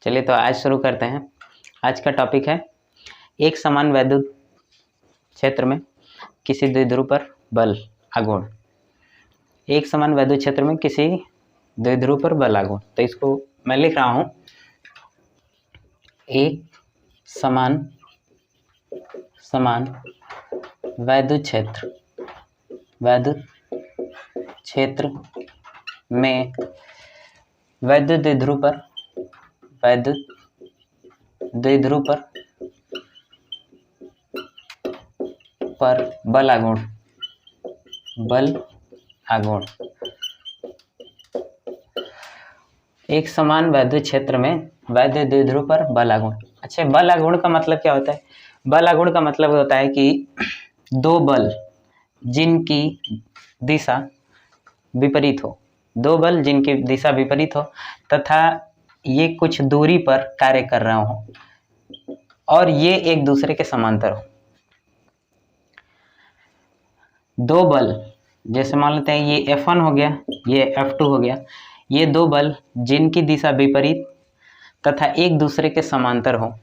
चलिए तो आज शुरू करते हैं। आज का टॉपिक है एक समान वैद्युत क्षेत्र में किसी द्विध्रुव पर बल आघूर्ण। एक समान वैद्युत क्षेत्र में किसी द्विध्रुव पर बल आघूर्ण, तो इसको मैं लिख रहा हूं, एक समान वैद्युत क्षेत्र में वैद्युत द्विध्रुव पर बल आघूर्ण। एक समान वैद्युत क्षेत्र में वैद्युत द्विध्रुव पर बल आघूर्ण। अच्छा, बल आघूर्ण का मतलब क्या होता है? बल आघूर्ण का मतलब होता है कि दो बल जिनकी दिशा विपरीत हो, तथा ये कुछ दूरी पर कार्य कर रहे हो और ये एक दूसरे के समांतर हो। दो बल, जैसे मान लेते हैं ये F1 हो गया, ये F2 हो गया, ये दो बल जिनकी दिशा विपरीत तथा एक दूसरे के समांतर हो,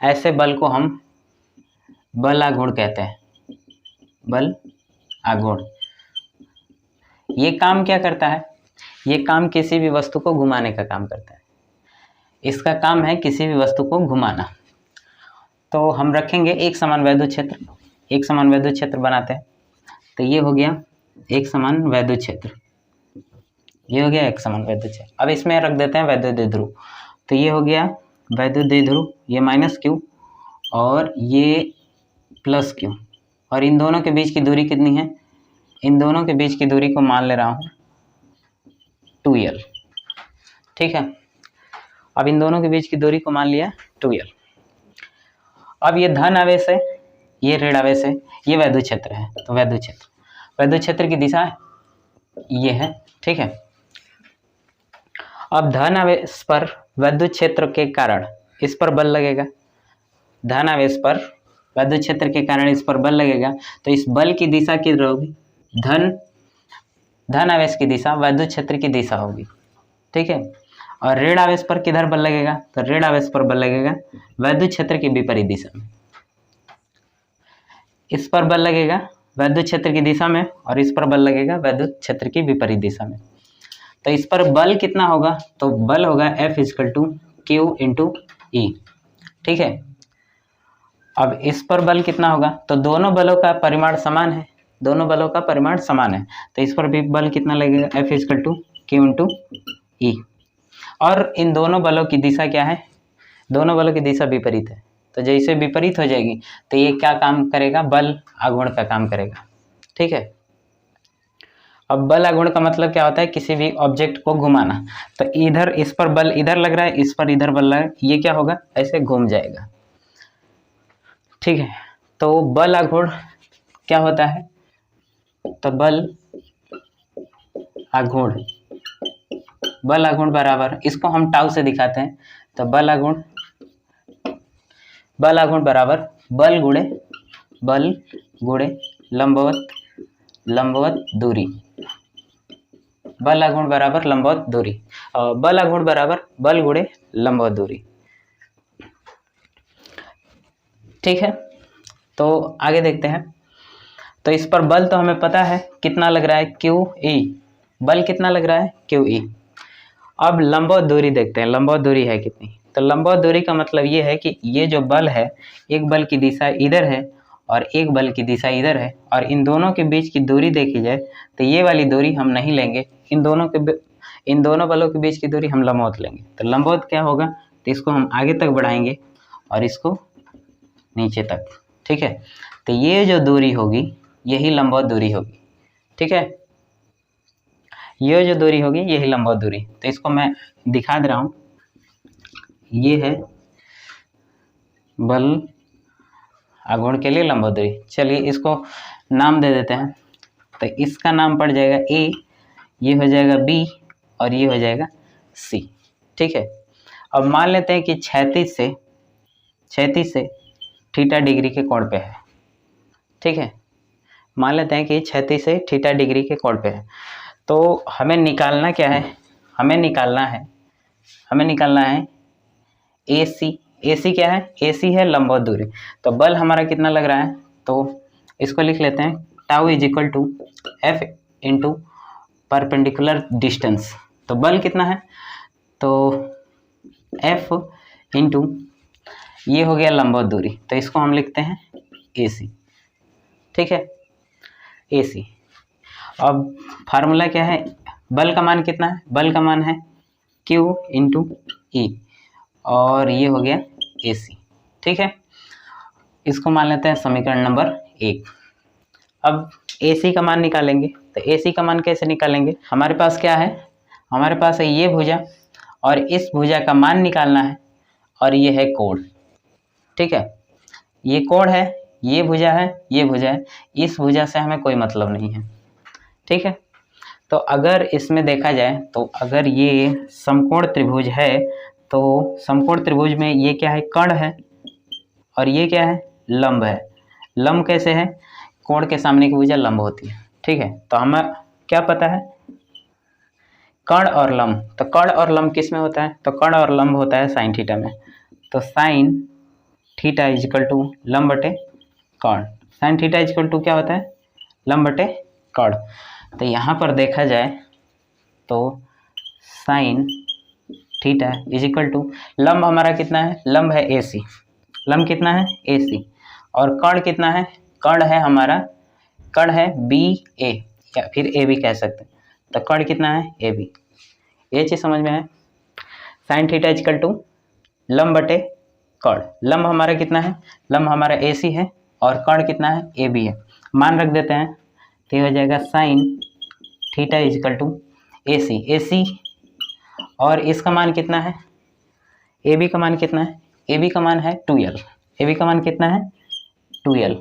ऐसे बल को हम बल आघूर्ण कहते हैं। बल आघूर्ण ये काम क्या करता है? ये काम किसी भी वस्तु को घुमाने का काम करता है। इसका काम है किसी भी वस्तु को घुमाना। तो हम रखेंगे एक समान वैद्युत क्षेत्र बनाते हैं। तो ये हो गया एक समान वैद्युत क्षेत्र, ये हो गया एक समान वैद्युत क्षेत्र। अब इसमें रख देते हैं वैद्युत द्विध्रुव। तो ये हो गया वैद्युत द्विध्रुव, ये माइनस क्यू और ये प्लस क्यू, और इन दोनों के बीच की दूरी कितनी है? इन दोनों के बीच की दूरी को मान ले रहा हूँ 2l। ठीक है, अब इन दोनों के बीच की दूरी को मान लिया 2l। अब ये धन आवेश है, ये ऋण आवेश है, ये वैद्युत क्षेत्र है। तो वैद्युत क्षेत्र की दिशा ये है। ठीक है, अब धन आवेश पर वैद्युत क्षेत्र के कारण इस पर बल लगेगा। धन आवेश पर वैद्युत क्षेत्र के कारण इस पर बल लगेगा, तो इस बल की दिशा किधर होगी? धन आवेश की दिशा वैद्युत क्षेत्र की दिशा होगी। ठीक है, और ऋण आवेश पर किधर बल लगेगा? तो ऋण आवेश पर बल लगेगा वैद्युत क्षेत्र की विपरीत दिशा में। इस पर बल लगेगा वैद्युत क्षेत्र की दिशा में और इस पर बल लगेगा वैद्युत क्षेत्र की विपरीत दिशा में। तो इस पर बल कितना होगा? तो बल होगा F = Q × E। ठीक है, अब इस पर बल कितना होगा? तो दोनों बलों का परिमाण समान है, तो इस पर भी बल कितना लगेगा? F = Q × E। और इन दोनों बलों की दिशा क्या है? दोनों बलों की दिशा विपरीत है, तो जैसे विपरीत हो जाएगी तो ये क्या काम करेगा? बल आघूर्ण का काम करेगा। ठीक है, अब बल आघूर्ण का मतलब क्या होता है? किसी भी ऑब्जेक्ट को घुमाना। तो इधर इस पर बल इधर लग रहा है, इस पर इधर बल लग रहा है, ये क्या होगा? ऐसे घूम जाएगा। ठीक है, तो बल आघूर्ण क्या होता है? तो बल आघूर्ण बराबर, इसको हम टाउ से दिखाते हैं। तो बल आघूर्ण बराबर बल गुणे लंबवत दूरी। बल आघूर्ण बराबर लंबवत दूरी, बल आघूर्ण बराबर बल गुणे लंबवत दूरी। ठीक है, तो आगे देखते हैं। तो इस पर बल तो हमें पता है कितना लग रहा है? QE। बल कितना लग रहा है? QE। अब लंबवत दूरी देखते हैं, लंबवत दूरी है कितनी? तो लंबवत दूरी का मतलब ये है कि ये जो बल है, एक बल की दिशा इधर है और एक बल की दिशा इधर है, और इन दोनों के बीच की दूरी देखी जाए तो ये वाली दूरी हम नहीं लेंगे, इन दोनों बलों के बीच की दूरी हम लंबवत लेंगे। तो लंबवत क्या होगा? तो इसको हम आगे तक बढ़ाएंगे और इसको नीचे तक। ठीक है, तो ये जो दूरी होगी यही लंबवत दूरी होगी। ठीक है, ये जो दूरी होगी यही लंबवत दूरी। तो इसको मैं दिखा दे रहा हूँ, ये है बल आघूर्ण के लिए लंबवत दूरी। चलिए इसको नाम दे देते हैं। तो इसका नाम पड़ जाएगा A, ये हो जाएगा B और ये हो जाएगा C। ठीक है, अब मान लेते हैं कि क्षैतिज से थीटा डिग्री के कोण पे है। ठीक है, मान लेते हैं कि क्षैतिज से थीटा डिग्री के कोण पे है। तो हमें निकालना क्या है? हमें निकालना है हमें निकालना है AC। AC क्या है? AC है लंबवत दूरी। तो बल हमारा कितना लग रहा है, तो इसको लिख लेते हैं tau is equal to F into perpendicular distance. तो बल कितना है, तो F इंटू ये हो गया लंबवत दूरी, तो इसको हम लिखते हैं AC। ठीक है, AC। अब फार्मूला क्या है, बल का मान कितना है, बल का मान है Q इंटू E और ये हो गया AC। ठीक है, इसको मान लेते हैं समीकरण नंबर 1। अब AC का मान निकालेंगे, तो AC का मान कैसे निकालेंगे, हमारे पास क्या है, हमारे पास है ये भुजा और इस भुजा का मान निकालना है और ये है कोण। ठीक है, ये कोण है, ये भुजा है, ये भुजा है, इस भुजा से हमें कोई मतलब नहीं है। ठीक है, तो अगर इसमें देखा जाए तो अगर ये समकोण त्रिभुज है तो समकोण त्रिभुज में ये क्या है, कर्ण है और ये क्या है, लंब है। लंब कैसे है, कोण के सामने की भुजा लंब होती है। ठीक है, तो हमें क्या पता है, कर्ण और लंब। तो कर्ण और लंब किस में होता है, तो कर्ण और लंब होता है साइन थीटा में। तो sine theta is equal to लंब बटे कर्ण। Sine theta is equal to क्या होता है, लंब बटे कर्ण। तो यहाँ पर देखा जाए तो sine theta is equal to लंब हमारा कितना है, लंब है AC। लंब कितना है, AC। और कर्ण कितना है, कर्ण है हमारा, कर्ण है BA या फिर AB कह सकते हैं। तो कर्ण कितना है, AB। ये चीज़ समझ में है। Sine theta is equal to लंब बटे कर्ण। लंब हमारा कितना है, लंब हमारा AC है और कर्ण कितना है, AB है। मान रख देते हैं, तो ये हो जाएगा sine theta is equal to AC और इसका मान कितना है, AB का मान कितना है, AB का मान है 2L। AB का मान कितना है, 2L।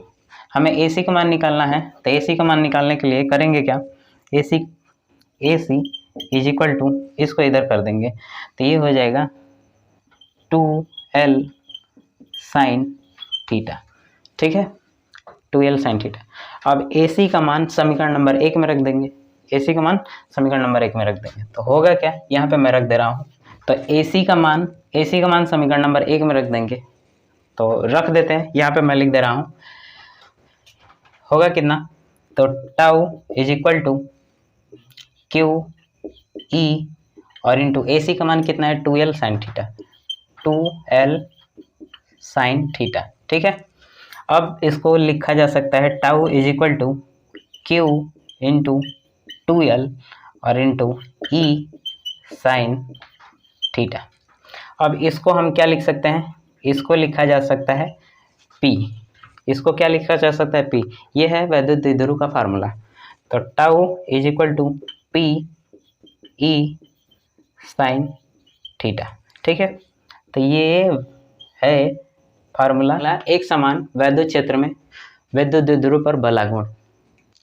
हमें AC का मान निकालना है, तो AC का मान निकालने के लिए करेंगे क्या, AC इज इक्वल टू, इसको इधर कर देंगे, तो ये हो जाएगा 2L साइन थीटा। ठीक है, 2L साइन थीटा। अब AC का मान समीकरण नंबर 1 में रख देंगे, AC का मान समीकरण नंबर 1 में रख देंगे, तो होगा क्या, यहाँ पे मैं रख दे रहा हूँ। तो AC का मान समीकरण नंबर 1 में रख देंगे, तो रख देते हैं, यहाँ पे मैं लिख दे रहा हूँ, होगा कितना, तो tau is equal to QE और इंटू AC का मान कितना है, 2L sine theta, 2L sign theta. ठीक है, अब इसको लिखा जा सकता है tau is equal to Q into 2L और इंटू E साइन थीटा। अब इसको हम क्या लिख सकते हैं, इसको लिखा जा सकता है P। इसको क्या लिखा जा सकता है, P। ये है वैद्युत द्विध्रुव का फार्मूला। तो tau is equal to PE sine theta. ठीक है, तो ये है फार्मूला एक समान वैद्युत क्षेत्र में वैद्युत द्विध्रुव पर बलागुण।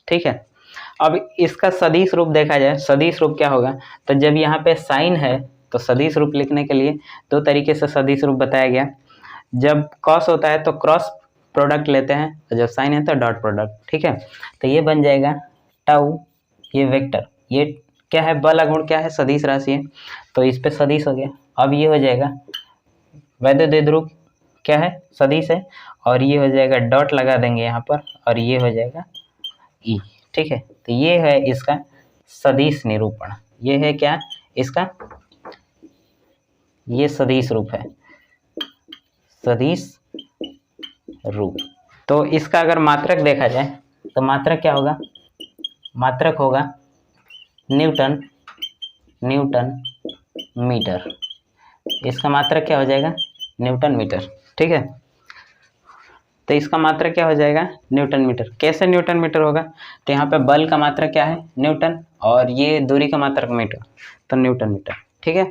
ठीक है, अब इसका सदिश रूप देखा जाए, सदिश रूप क्या होगा, तो जब यहाँ पे साइन है तो सदिश रूप लिखने के लिए 2 तरीके से सदिश रूप बताया गया। जब कॉस होता है तो क्रॉस प्रोडक्ट लेते हैं और जब साइन है तो डॉट प्रोडक्ट। ठीक है, तो ये बन जाएगा टाउ, ये वेक्टर, ये क्या है, बलागुण क्या है, सदिश राशि है, तो इस पे सदिश हो गया। अब ये हो जाएगा वैद्युत द्विध्रुव क्या है, सदिश है, और ये हो जाएगा डॉट लगा देंगे यहाँ पर और ये हो जाएगा E। ठीक है, तो ये है इसका सदिश निरूपण। ये है क्या, इसका ये सदिश रूप है, सदिश रूप। तो इसका अगर मात्रक देखा जाए तो मात्रक क्या होगा, मात्रक होगा न्यूटन मीटर। इसका मात्रक क्या हो जाएगा, न्यूटन मीटर। ठीक है, तो इसका मात्रक क्या हो जाएगा, न्यूटन मीटर। कैसे न्यूटन मीटर होगा, तो यहाँ पे बल का मात्रक क्या है, न्यूटन, और ये दूरी का मात्रक मीटर, तो न्यूटन मीटर। ठीक है,